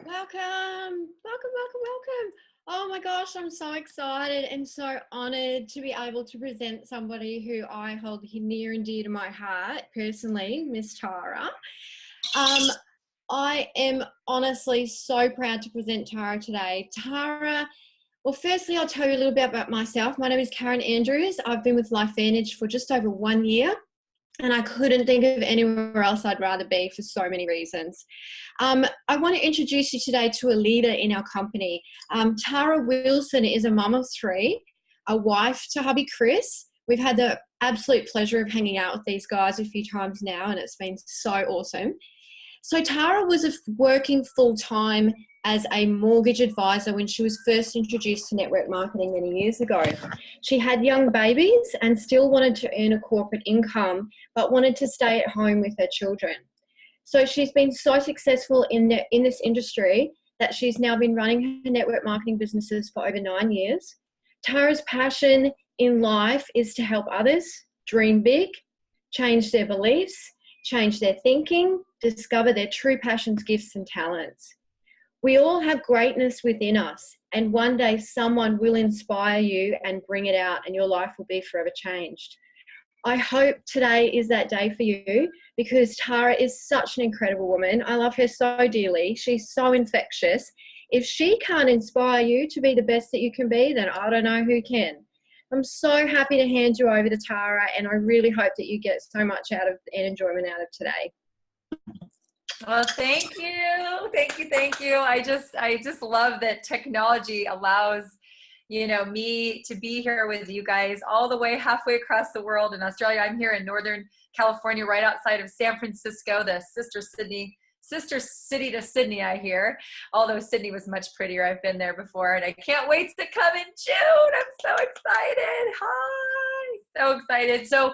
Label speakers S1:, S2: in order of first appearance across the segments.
S1: Welcome, welcome, welcome, welcome. Oh my gosh, I'm so excited and so honored to be able to present somebody who I hold near and dear to my heart personally, Miss Tara. Um, I am honestly so proud to present Tara today. Tara, well, firstly, I'll tell you a little bit about myself. My name is Karen Andrews. I've been with Vantage for just over 1 year. And I couldn't think of anywhere else I'd rather be for so many reasons. I want to introduce you today to a leader in our company. Tara Wilson is a mum of three, a wife to hubby Chris. We've had the absolute pleasure of hanging out with these guys a few times now, and it's been so awesome. So Tara was working full-time as a mortgage advisor when she was first introduced to network marketing many years ago. She had young babies and still wanted to earn a corporate income, but wanted to stay at home with her children. So she's been so successful in this industry that she's now been running her network marketing businesses for over 9 years. Tara's passion in life is to help others dream big, change their beliefs, change their thinking, discover their true passions, gifts, and talents. We all have greatness within us, and one day someone will inspire you and bring it out, and your life will be forever changed. I hope today is that day for you because Tara is such an incredible woman. I love her so dearly. She's so infectious. If she can't inspire you to be the best that you can be, then I don't know who can. I'm so happy to hand you over to Tara, and I really hope that you get so much out of and enjoyment out of today.
S2: Well, thank you. Thank you. Thank you. I just love that technology allows, me to be here with you guys all the way halfway across the world in Australia. I'm here in Northern California, right outside of San Francisco, the sister city to Sydney, I hear. Although Sydney was much prettier. I've been there before and I can't wait to come in June. I'm so excited. Hi. So excited. So,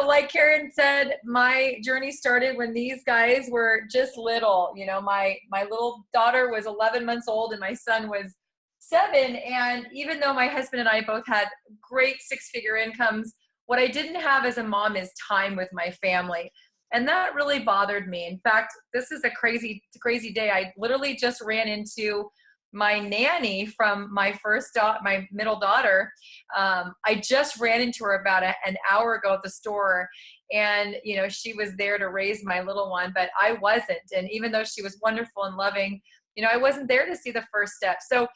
S2: like Karen said, my journey started when these guys were just little. My little daughter was 11 months old and my son was 7. And even though my husband and I both had great 6-figure incomes, what I didn't have as a mom is time with my family. And that really bothered me. In fact, this is a crazy day. I literally just ran into my nanny from my middle daughter. I just ran into her about an hour ago at the store, and she was there to raise my little one, but I wasn't. And even though she was wonderful and loving, I wasn't there to see the first step. So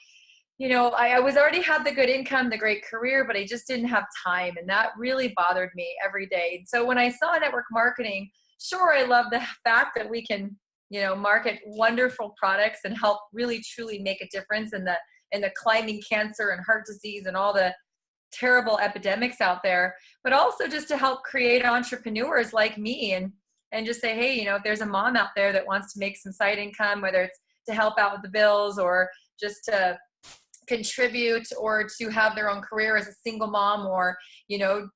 S2: I was already had the good income, the great career, but I just didn't have time. And that really bothered me every day. And so when I saw network marketing, sure, I love the fact that we can, market wonderful products and help really truly make a difference in the climbing cancer and heart disease and all the terrible epidemics out there, but also just to help create entrepreneurs like me and just say, hey, if there's a mom out there that wants to make some side income, whether it's to help out with the bills or just to contribute or to have their own career as a single mom or,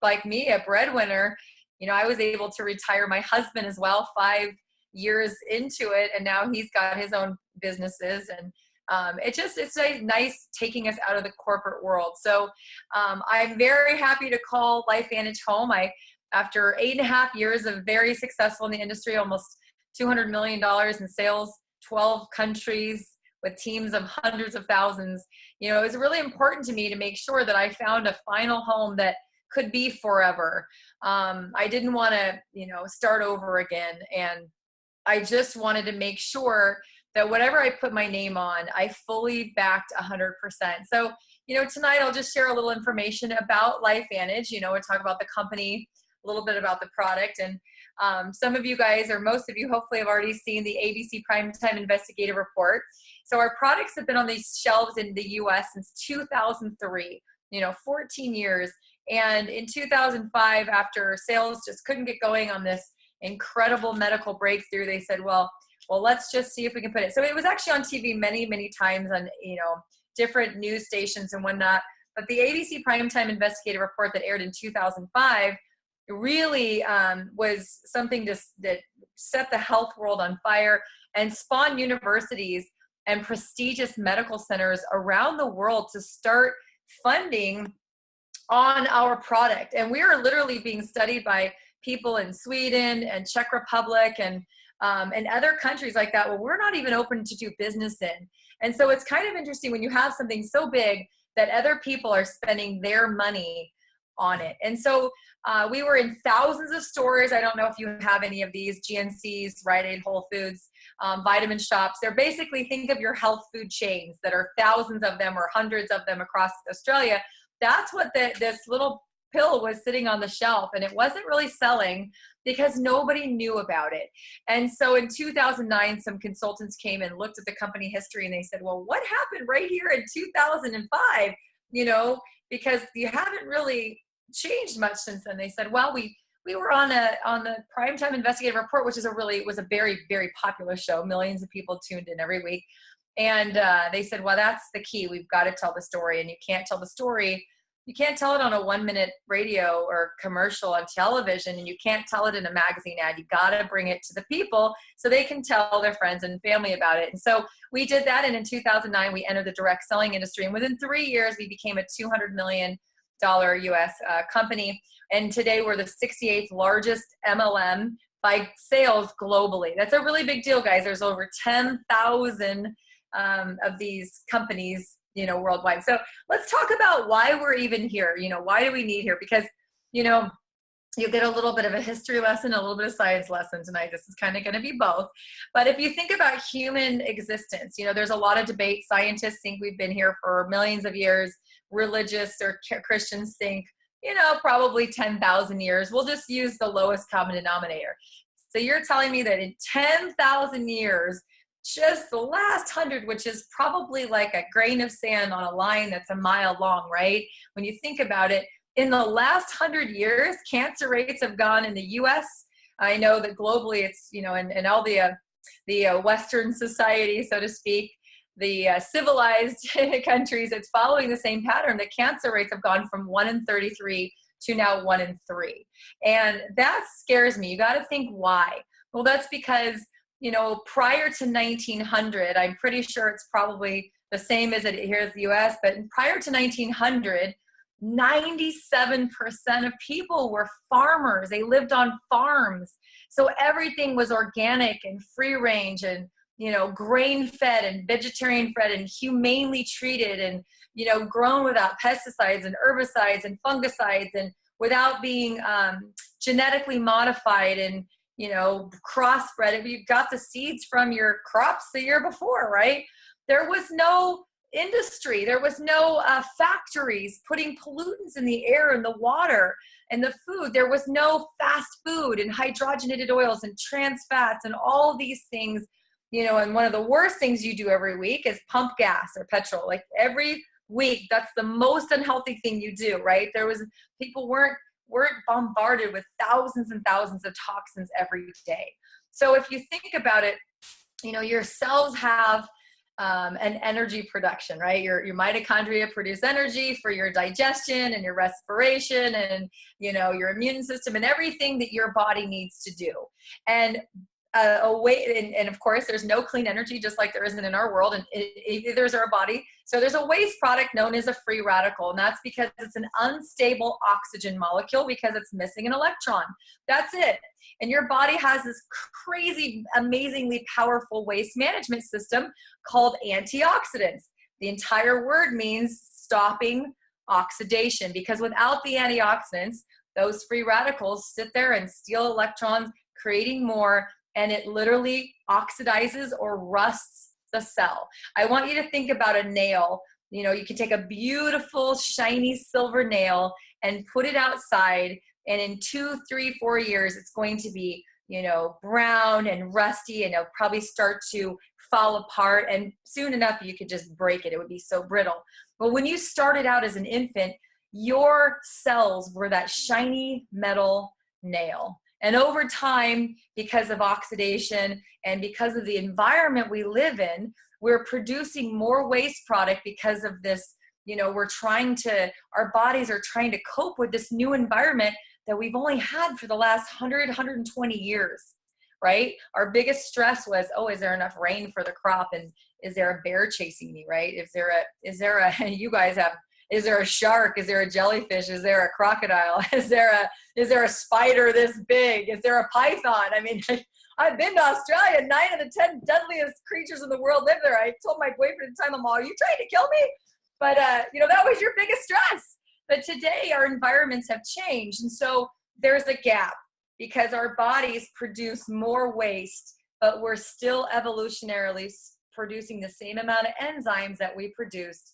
S2: like me, a breadwinner, I was able to retire my husband as well 5 years into it. And now he's got his own businesses. And it's nice taking us out of the corporate world. So I'm very happy to call Vantage home. After 8.5 years of very successful in the industry, almost $200 million in sales, 12 countries, with teams of hundreds of thousands, it was really important to me to make sure that I found a final home that could be forever. I didn't want to, start over again. And I just wanted to make sure that whatever I put my name on, I fully backed 100%. So, tonight I'll just share a little information about LifeVantage. We'll talk about the company, a little bit about the product. And some of you guys, or most of you, hopefully have already seen the ABC Primetime Investigative Report. So our products have been on these shelves in the US since 2003, 14 years. And in 2005, after sales just couldn't get going on this incredible medical breakthrough, they said, well, let's just see if we can put it. So it was actually on TV many, many times on, different news stations and whatnot. But the ABC Primetime Investigative Report that aired in 2005 really was something that set the health world on fire and spawned universities and prestigious medical centers around the world to start funding on our product. And we are literally being studied by people in Sweden and Czech Republic and and other countries like that, well, we're not even open to do business in. And so it's kind of interesting when you have something so big that other people are spending their money on it. And so we were in thousands of stores. I don't know if you have any of these, GNCs, Rite Aid, Whole Foods, vitamin shops. They're basically, think of your health food chains that are thousands of them or hundreds of them across Australia. That's what this little pill was sitting on the shelf, and it wasn't really selling because nobody knew about it. And so in 2009, some consultants came and looked at the company history, and they said, well, what happened right here in 2005? Because you haven't really changed much since then. They said, well, we were on the Primetime Investigative Report, which was a very, very popular show. Millions of people tuned in every week. And they said, well, that's the key. We've got to tell the story, and you can't tell the story. You can't tell it on a 1-minute radio or commercial on television, and you can't tell it in a magazine ad. You got to bring it to the people so they can tell their friends and family about it. And so we did that. And in 2009, we entered the direct selling industry. And within 3 years, we became a $200 million US company. And today we're the 68th largest MLM by sales globally. That's a really big deal, guys. There's over 10,000 of these companies, worldwide. So let's talk about why we're even here. Why do we need here? Because, you get a little bit of a history lesson, a little bit of science lesson tonight. This is kind of going to be both. But if you think about human existence, there's a lot of debate. Scientists think we've been here for millions of years. Religious or Christians think, probably 10,000 years. We'll just use the lowest common denominator. So you're telling me that in 10,000 years, just the last 100, which is probably like a grain of sand on a line that's a mile long, right? When you think about it, in the last 100 years, cancer rates have gone in the US. I know that globally it's, in all the Western society, so to speak, the civilized countries, it's following the same pattern. The cancer rates have gone from 1 in 33 to now 1 in 3. And that scares me. You got to think why. Well, that's because prior to 1900, I'm pretty sure it's probably the same as it here in the US, but prior to 1900, 97% of people were farmers. They lived on farms. So everything was organic and free range and, grain fed and vegetarian fed and humanely treated and, grown without pesticides and herbicides and fungicides and without being genetically modified and, crossbred. You got the seeds from your crops the year before, right? There was no industry. There was no factories putting pollutants in the air and the water and the food. There was no fast food and hydrogenated oils and trans fats and all these things, and one of the worst things you do every week is pump gas or petrol. Like every week, that's the most unhealthy thing you do, right? People weren't bombarded with thousands and thousands of toxins every day. So if you think about it, your cells have an energy production, right? Your mitochondria produce energy for your digestion and your respiration and, your immune system and everything that your body needs to do. And and of course, there's no clean energy, just like there isn't in our world, and there's our body. So there's a waste product known as a free radical, and that's because it's an unstable oxygen molecule because it's missing an electron. That's it. And your body has this crazy, amazingly powerful waste management system called antioxidants. The entire word means stopping oxidation, because without the antioxidants, those free radicals sit there and steal electrons, creating more, and it literally oxidizes or rusts the cell. I want you to think about a nail. You can take a beautiful, shiny silver nail and put it outside, and in 2, 3, 4 years, it's going to be, brown and rusty, and it'll probably start to fall apart, and soon enough, you could just break it. It would be so brittle. But when you started out as an infant, your cells were that shiny metal nail. And over time, because of oxidation and because of the environment we live in, we're producing more waste product because of this, our bodies are trying to cope with this new environment that we've only had for the last 100, 120 years, right? Our biggest stress was, is there enough rain for the crop? And is there a bear chasing me, right? Is there a shark? Is there a jellyfish? Is there a crocodile? Is there a spider this big? Is there a python? I mean, I've been to Australia. 9 of the 10 deadliest creatures in the world live there. I told my boyfriend at the time, I'm all, are you trying to kill me? But, you know, that was your biggest stress. But today our environments have changed. And so there's a gap because our bodies produce more waste, but we're still evolutionarily producing the same amount of enzymes that we produced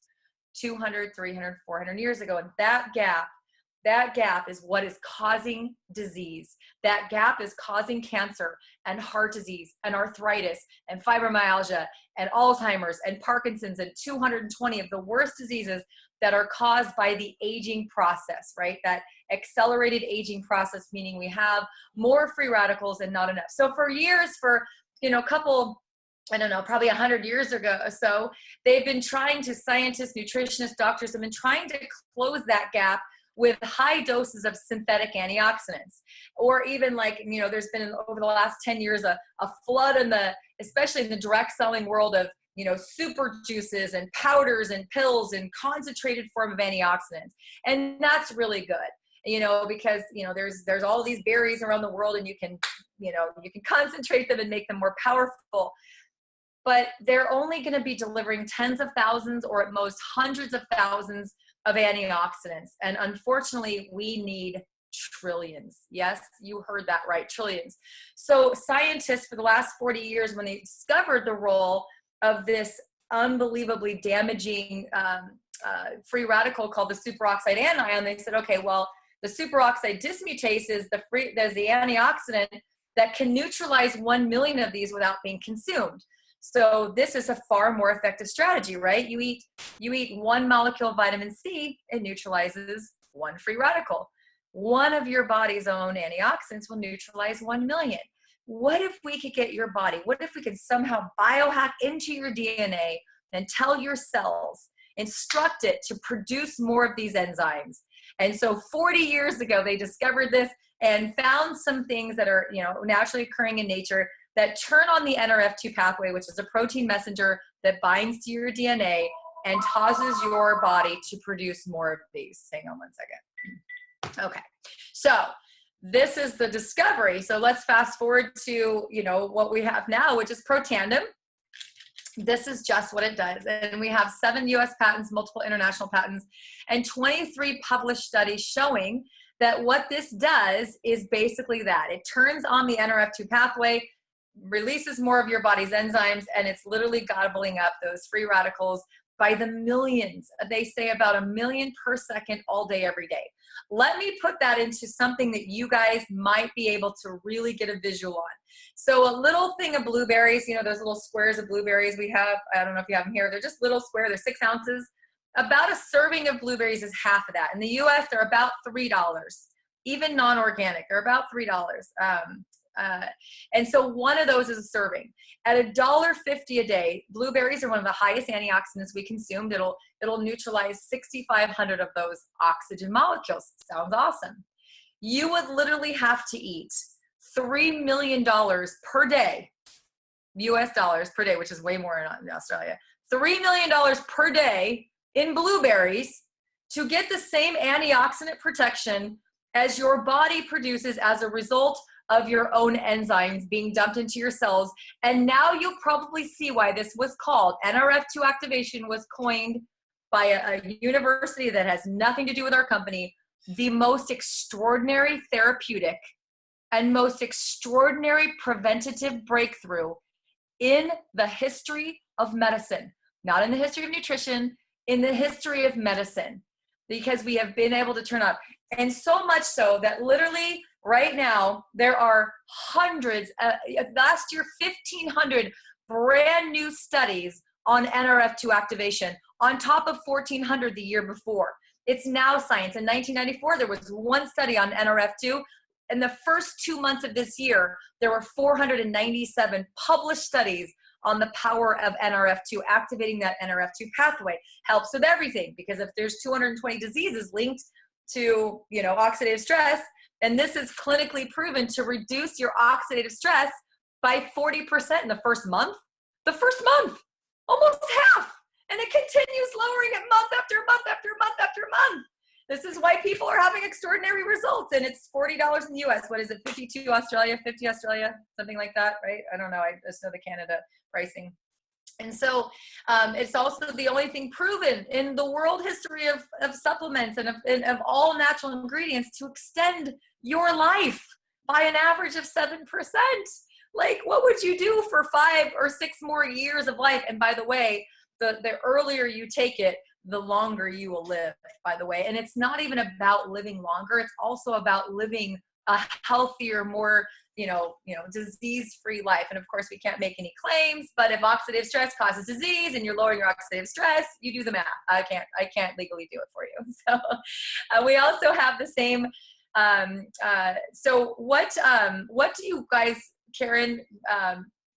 S2: 200, 300, 400 years ago. And that gap is what is causing disease. That gap is causing cancer and heart disease and arthritis and fibromyalgia and Alzheimer's and Parkinson's and 220 of the worst diseases that are caused by the aging process, right? That accelerated aging process, meaning we have more free radicals and not enough. So for years, for, you know, a couple, I don't know, probably 100 years ago or so, they've been trying to, scientists, nutritionists, doctors have been trying to close that gap with high doses of synthetic antioxidants. Or even like, you know, there's been over the last 10 years a flood in the, especially in the direct selling world of, you know, super juices and powders and pills and concentrated form of antioxidants. And that's really good, you know, because, you know, there's all these berries around the world and you can, you know, you can concentrate them and make them more powerful. But they're only going to be delivering tens of thousands or at most hundreds of thousands of antioxidants. And unfortunately, we need trillions. Yes, you heard that right, trillions. So scientists for the last 40 years, when they discovered the role of this unbelievably damaging free radical called the superoxide anion, they said, okay, well, the superoxide dismutase is there's the antioxidant that can neutralize 1 million of these without being consumed. So this is a far more effective strategy, right? You eat 1 molecule of vitamin C, it neutralizes 1 free radical. One of your body's own antioxidants will neutralize 1 million. What if we could get your body, what if we could somehow biohack into your DNA and tell your cells, instruct it to produce more of these enzymes? And so 40 years ago, they discovered this and found some things that are, you know, naturally occurring in nature that turn on the NRF2 pathway, which is a protein messenger that binds to your DNA and causes your body to produce more of these. Hang on one second. Okay, so this is the discovery. So let's fast forward to, you know, what we have now, which is Protandim. This is just what it does. And we have 7 US patents, multiple international patents, and 23 published studies showing that what this does is basically that. It turns on the NRF2 pathway, releases more of your body's enzymes, and it's literally gobbling up those free radicals by the millions. They say about 1 million per second all day, every day. Let me put that into something that you guys might be able to really get a visual on. So a little thing of blueberries, you know, those little squares of blueberries we have, I don't know if you have them here, they're just little square, they're 6 ounces. About a serving of blueberries is half of that. In the US, they're about $3. Even non-organic, they're about $3. And so one of those is a serving. At $1.50 a day, blueberries are one of the highest antioxidants we consumed. It'll neutralize 6,500 of those oxygen molecules. Sounds awesome. You would literally have to eat $3 million per day, US dollars per day, which is way more in Australia, $3 million per day in blueberries to get the same antioxidant protection as your body produces as a result of your own enzymes being dumped into your cells. And now you'll probably see why this was called. NRF2 activation was coined by a university that has nothing to do with our company, the most extraordinary therapeutic and most extraordinary preventative breakthrough in the history of medicine. Not in the history of nutrition, in the history of medicine, because we have been able to turn up. And so much so that literally right now, there are hundreds, last year, 1,500 brand new studies on NRF2 activation on top of 1,400 the year before. It's now science. In 1994, there was 1 study on NRF2. In the first 2 months of this year, there were 497 published studies on the power of NRF2, activating that NRF2 pathway. Helps with everything, because if there's 220 diseases linked to, you know, oxidative stress, and this is clinically proven to reduce your oxidative stress by 40% in the first month. The first month, almost half. And it continues lowering it month after month after month after month. This is why people are having extraordinary results, and it's $40 in the US. What is it? 52 Australia, 50 Australia, something like that, right? I don't know. I just know the Canada pricing. And so it's also the only thing proven in the world history of supplements and of all natural ingredients to extend your life by an average of 7%. Like, what would you do for 5 or 6 more years of life? And by the way, the earlier you take it, the longer you will live, by the way. And it's not even about living longer. It's also about living a healthier, more, disease-free life. And of course, we can't make any claims, but if oxidative stress causes disease and you're lowering your oxidative stress, you do the math. I can't legally do it for you. So we also have the same. So what do you guys, Karen,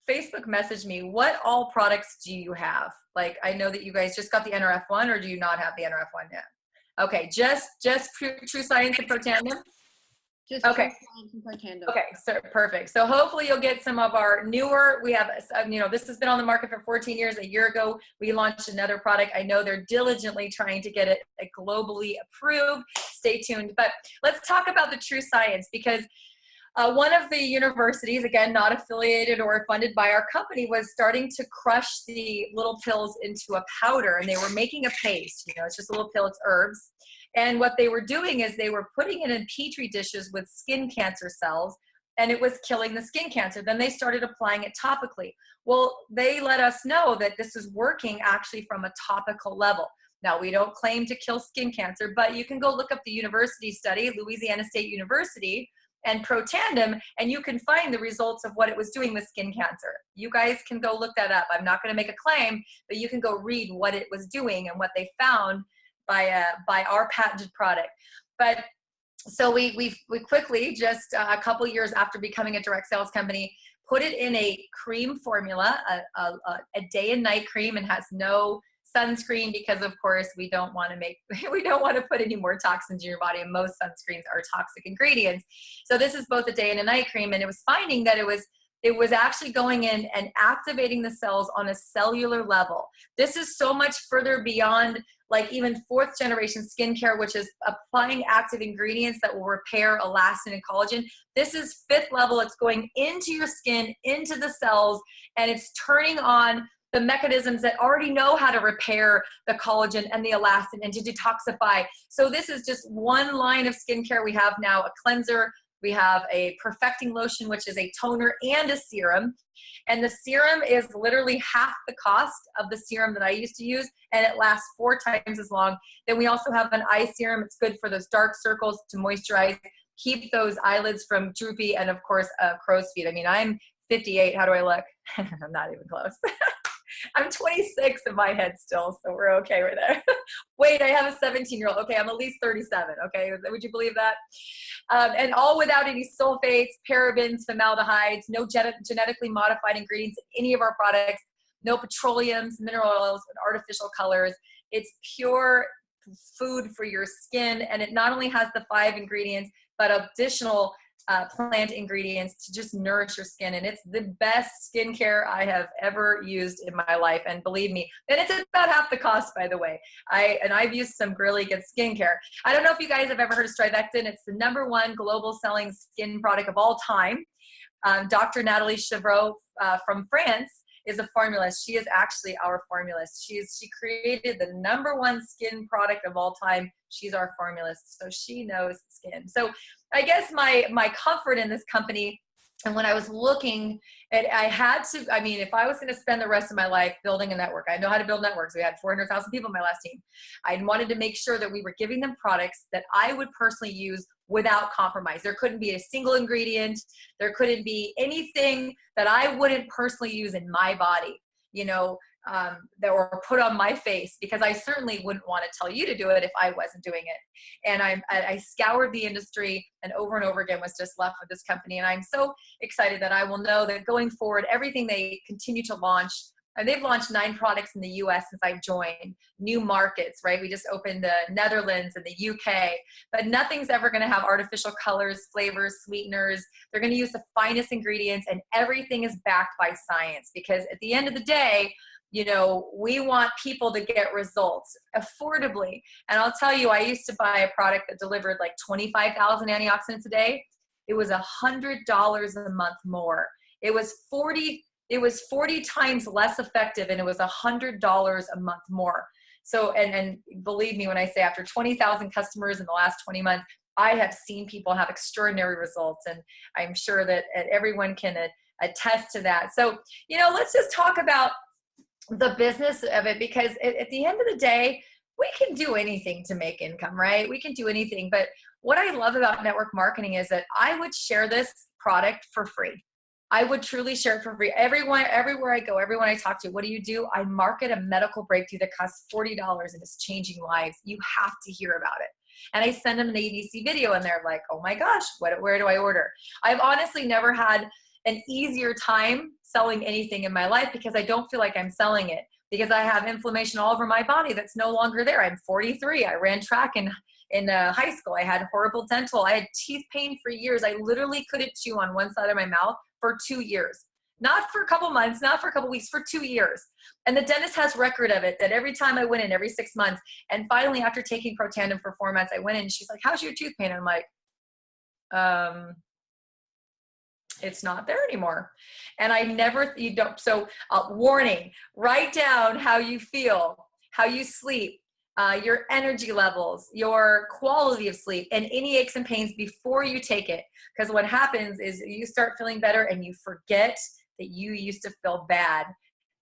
S2: Facebook messaged me, what all products do you have? Like, I know that you guys just got the NRF1, or do you not have the NRF1 yet? Okay, just True Science and Protandem?
S1: Just
S2: okay.
S1: Protandem.
S2: Okay, so perfect. So hopefully you'll get some of our newer, we have, this has been on the market for 14 years. A year ago, we launched another product. I know they're diligently trying to get it globally approved. Stay tuned. But let's talk about the True Science, because one of the universities, again, not affiliated or funded by our company, was starting to crush the little pills into a powder, and they were making a paste. It's just a little pill, it's herbs. And what they were doing is they were putting it in petri dishes with skin cancer cells, and it was killing the skin cancer. Then they started applying it topically. Well, they let us know that this is working actually from a topical level. Now, we don't claim to kill skin cancer, but you can go look up the university study, Louisiana State University, and Protandem, and you can find the results of what it was doing with skin cancer. You guys can go look that up. I'm not going to make a claim, but you can go read what it was doing and what they found by our patented product. But so we quickly, just a couple years after becoming a direct sales company, put it in a cream formula, a day and night cream, and has no sunscreen, because of course we don't want to put any more toxins in your body, and most sunscreens are toxic ingredients. So this is both a day and a night cream, and it was finding that it was actually going in and activating the cells on a cellular level. This is so much further beyond like even 4th generation skincare, which is applying active ingredients that will repair elastin and collagen. This is 5th level. It's going into your skin, into the cells, and it's turning on the mechanisms that already know how to repair the collagen and the elastin and to detoxify. So this is just one line of skincare. We have now a cleanser. We have a perfecting lotion, which is a toner and a serum. And the serum is literally half the cost of the serum that I used to use, and it lasts 4 times as long. Then we also have an eye serum. It's good for those dark circles, to moisturize, keep those eyelids from droopy, and of course, crow's feet. I mean, I'm 58. How do I look? I'm not even close. I'm 26 in my head still, so we're okay with there. Wait, I have a 17-year-old. Okay, I'm at least 37. Okay, would you believe that? And all without any sulfates, parabens, formaldehydes, no genetically modified ingredients in any of our products, no petroleums, mineral oils, and artificial colors. It's pure food for your skin, and it not only has the 5 ingredients, but additional plant ingredients to just nourish your skin. And it's the best skincare I have ever used in my life. And believe me, and it's about half the cost, by the way. I've used some really good skincare. I don't know if you guys have ever heard of Strivectin. It's the #1 global selling skin product of all time. Dr. Natalie Chevreau from France is a formulist. She is actually our formulist. She created the #1 skin product of all time. She's our formulist, so she knows skin. So I guess my comfort in this company, and when I was looking at, if I was going to spend the rest of my life building a network, I know how to build networks. We had 400,000 people in my last team. I wanted to make sure that we were giving them products that I would personally use without compromise. There couldn't be a single ingredient. There couldn't be anything that I wouldn't personally use in my body, that were put on my face, because I certainly wouldn't want to tell you to do it if I wasn't doing it. And I scoured the industry, and over again was just left with this company. And I'm so excited that I will know that going forward, everything they continue to launch, and they've launched 9 products in the US since I've joined, new markets, right? We just opened the Netherlands and the UK, but nothing's ever going to have artificial colors, flavors, sweeteners. They're going to use the finest ingredients, and everything is backed by science, because at the end of the day, You know, we want people to get results affordably. And I'll tell you, I used to buy a product that delivered like 25,000 antioxidants a day. It was $100 a month more. It was 40 times less effective, and it was $100 a month more. So, and believe me when I say, after 20,000 customers in the last 20 months, I have seen people have extraordinary results, and I'm sure that everyone can attest to that. So, you know, let's just talk about the business of it, because at the end of the day, we can do anything to make income, right? We can do anything. But what I love about network marketing is that I would share this product for free. I would truly share it for free. Everywhere I go, everyone I talk to, what do? I market a medical breakthrough that costs $40 and is changing lives. You have to hear about it. And I send them an ABC video, and they're like, oh my gosh, where do I order? I've honestly never had an easier time selling anything in my life, because I don't feel like I'm selling it, because I have inflammation all over my body that's no longer there. I'm 43. I ran track in high school. I had horrible dental. I had teeth pain for years. I literally couldn't chew on one side of my mouth for 2 years. Not for a couple months, not for a couple weeks, for 2 years. And the dentist has record of it, that every time I went in, every 6 months, and finally after taking Protandim for 4 months, I went in and she's like, how's your tooth pain? And I'm like, it's not there anymore. And I never, you don't, so warning, write down how you feel, how you sleep, your energy levels, your quality of sleep, and any aches and pains before you take it. Because what happens is you start feeling better and you forget that you used to feel bad.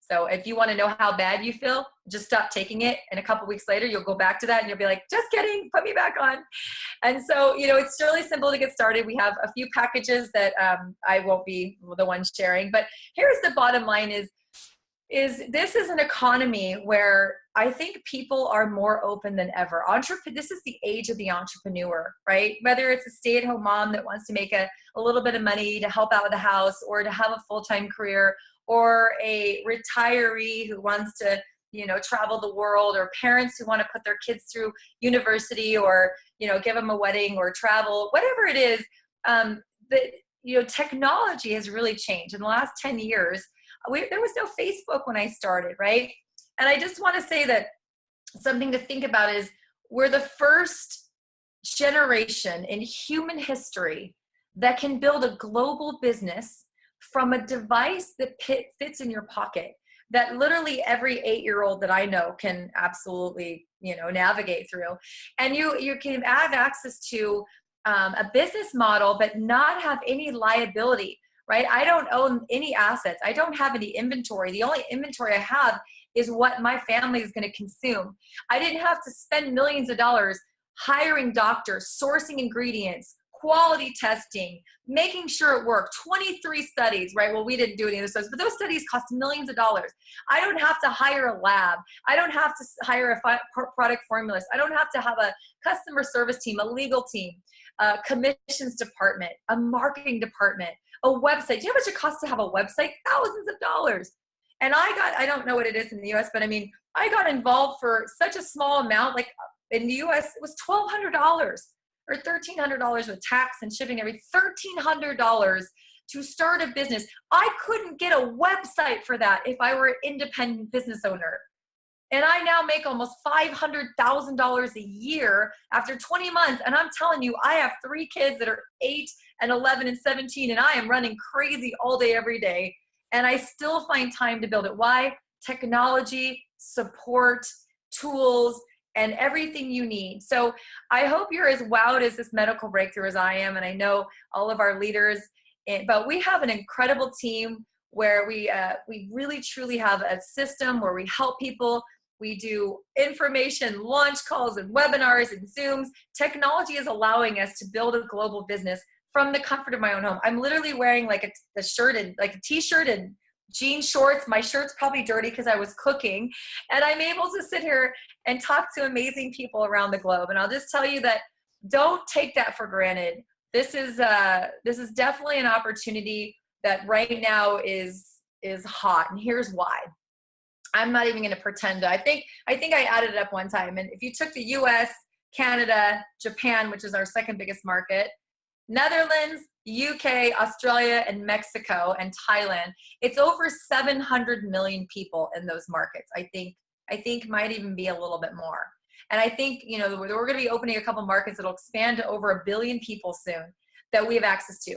S2: So if you want to know how bad you feel, just stop taking it. And a couple weeks later, you'll go back to that and you'll be like, just kidding, put me back on. And so, you know, it's really simple to get started. We have a few packages that I won't be the one sharing. But here's the bottom line is this is an economy where I think people are more open than ever. This is the age of the entrepreneur, right? Whether it's a stay-at-home mom that wants to make a little bit of money to help out with the house, or to have a full-time career, or a retiree who wants to, you know, travel the world, or parents who want to put their kids through university, or, you know, give them a wedding or travel, whatever it is. Technology has really changed in the last 10 years. There was no Facebook when I started, right? And I just want to say that something to think about is we're the first generation in human history that can build a global business from a device that fits in your pocket, that literally every 8-year-old that I know can absolutely, you know, navigate through. And you can have access to a business model, but not have any liability, right? I don't own any assets. I don't have any inventory. The only inventory I have is what my family is going to consume. I didn't have to spend millions of dollars hiring doctors, sourcing ingredients, quality testing, making sure it worked. 23 studies, right? Well, we didn't do any of those studies, but those studies cost millions of dollars. I don't have to hire a lab. I don't have to hire a product formulist. I don't have to have a customer service team, a legal team, a commissions department, a marketing department, a website. Do you know how much it costs to have a website? Thousands of dollars. And I don't know what it is in the US, but I mean, I got involved for such a small amount. Like in the US, it was $1,200 or $1,300 with tax and shipping, $1,300 to start a business. I couldn't get a website for that if I were an independent business owner. And I now make almost $500,000 a year after 20 months. And I'm telling you, I have 3 kids that are 8 and 11 and 17, and I am running crazy all day, every day. And I still find time to build it. Why? Technology, support, tools, and everything you need. So I hope you're as wowed as this medical breakthrough as I am. And I know all of our leaders, but we have an incredible team where we really truly have a system where we help people. We do information launch calls and webinars and Zooms. Technology is allowing us to build a global business from the comfort of my own home. I'm literally wearing like a shirt and like a t-shirt and jean shorts. My shirt's probably dirty because I was cooking, and I'm able to sit here and talk to amazing people around the globe. And I'll just tell you that don't take that for granted. This is definitely an opportunity that right now is hot. And here's why. I'm not even going to pretend. I think I added it up one time. And if you took the US, Canada, Japan, which is our second biggest market, Netherlands, UK, Australia, and Mexico, and Thailand. It's over 700 million people in those markets. I think might even be a little bit more. And I think, you know, we're going to be opening a couple markets that'll expand to over 1 billion people soon that we have access to.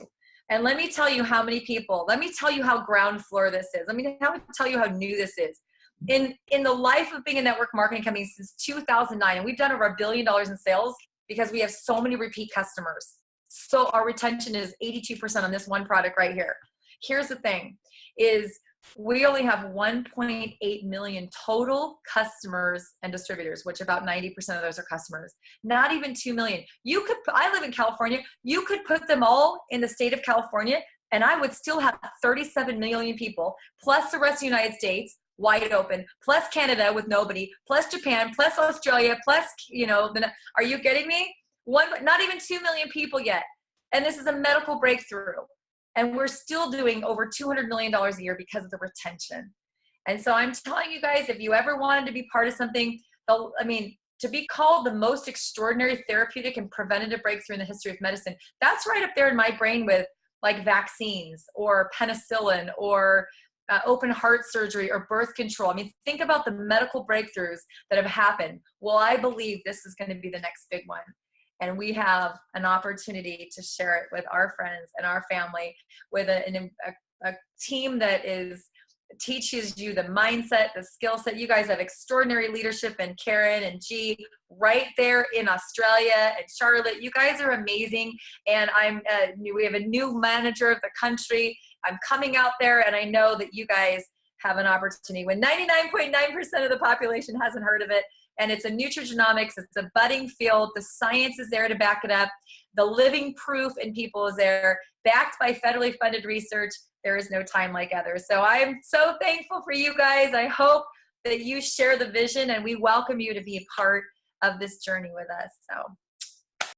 S2: And let me tell you how many people, let me tell you how ground floor this is. Let me tell you how new this is. In the life of being a network marketing company since 2009, and we've done over $1 billion in sales because we have so many repeat customers. So our retention is 82% on this one product right here. Here's the thing is we only have 1.8 million total customers and distributors, which about 90% of those are customers. Not even 2 million. I live in California. You could put them all in the state of California and I would still have 37 million people, plus the rest of the United States, wide open, plus Canada with nobody, plus Japan, plus Australia, plus, you know, are you getting me? Not even 2 million people yet. And this is a medical breakthrough. And we're still doing over $200 million a year because of the retention. And so I'm telling you guys, if you ever wanted to be part of something, I mean, to be called the most extraordinary therapeutic and preventative breakthrough in the history of medicine, that's right up there in my brain with like vaccines or penicillin or open heart surgery or birth control. I mean, think about the medical breakthroughs that have happened. Well, I believe this is going to be the next big one. And we have an opportunity to share it with our friends and our family with a team that teaches you the mindset, the skill set. You guys have extraordinary leadership, and Karen and G right there in Australia and Charlotte. You guys are amazing. And we have a new manager of the country. I'm coming out there and I know that you guys have an opportunity when 99.9% of the population hasn't heard of it. And it's a nutrigenomics, it's a budding field. The science is there to back it up. The living proof in people is there, backed by federally funded research. There is no time like others. So I'm so thankful for you guys. I hope that you share the vision and we welcome you to be a part of this journey with us. So